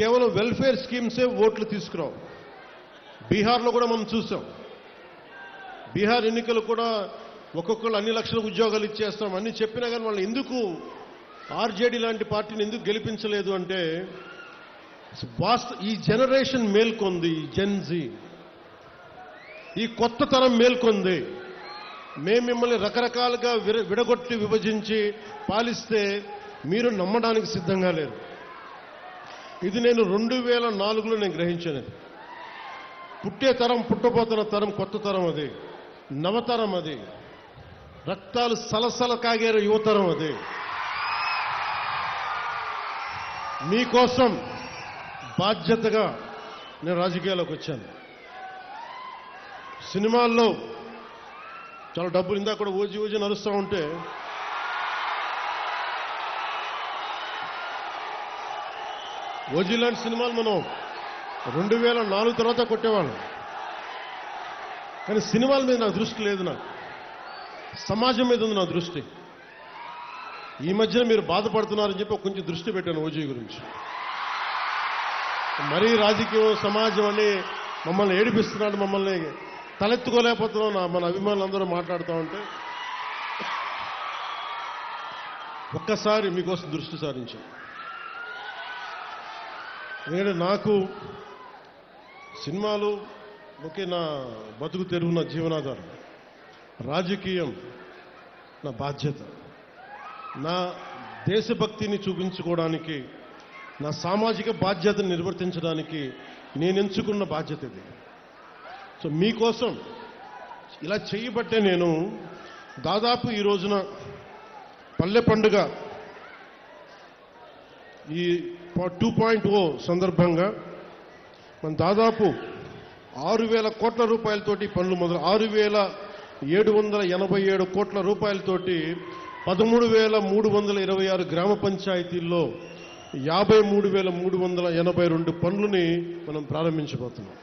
కేవలం వెల్ఫేర్ స్కీమ్సే ఓట్లు తీసుకురావు. బీహార్లో కూడా మనం చూసాం. బీహార్ ఎన్నికలు కూడా ఒక్కొక్కరు అన్ని లక్షల ఉద్యోగాలు ఇచ్చేస్తాం అన్ని చెప్పినా కానీ వాళ్ళు ఎందుకు ఆర్జేడీ లాంటి పార్టీని ఎందుకు గెలిపించలేదు అంటే ఈ జనరేషన్ మేల్కొంది, ఈ జెన్జీ, ఈ కొత్త తరం మేల్కొంది. మేము మిమ్మల్ని రకరకాలుగా విడగొట్టి విభజించి పాలిస్తే మీరు నమ్మడానికి సిద్ధంగా లేరు. ఇది నేను 2004లో నేను గ్రహించాను. పుట్టే తరం, పుట్టబోతున్న తరం కొత్త తరం, అది నవతరం, అది రక్తాలు సలసల కాగే యువతరం. అది మీకోసం బాధ్యతగా నేను రాజకీయాల్లోకి వచ్చాను. సినిమాల్లో చాలా డబ్బులు ఇందాక కూడా ఓజీ నడుస్తూ ఉంటే ఓజీ లాంటి సినిమాలు మనం 2004 తర్వాత కొట్టేవాళ్ళం. కానీ సినిమాల మీద నా దృష్టి లేదు, నాకు సమాజం మీద ఉంది నా దృష్టి. ఈ మధ్యన మీరు బాధపడుతున్నారని చెప్పి కొంచెం దృష్టి పెట్టాను ఓజీ గురించి. మరీ రాజకీయం, సమాజం అని మమ్మల్ని ఏడిపిస్తున్నాడు, మమ్మల్ని తలెత్తుకోలేకపోతున్నాం మన అభిమానులందరూ మాట్లాడుతూ ఉంటే ఒక్కసారి మీకోసం దృష్టి సారించాను. ఎందుకంటే నాకు సినిమాలు ఒకే నా బతుకు తెరువు, నా జీవనాధారం. రాజకీయం నా బాధ్యత, నా దేశభక్తిని చూపించుకోవడానికి, నా సామాజిక బాధ్యతను నిర్వర్తించడానికి నేను ఎంచుకున్న బాధ్యత ఇది. సో మీకోసం ఇలా చేయబట్టే నేను దాదాపు ఈ రోజున పల్లె పండుగ ఈ 2.0 సందర్భంగా మనం దాదాపు 6,000 కోట్ల రూపాయలతోటి పనులు మొదలు 6,787 కోట్ల రూపాయలతోటి 13,326 గ్రామ పంచాయతీల్లో 53,382 పనులని మనం ప్రారంభించబోతున్నాం.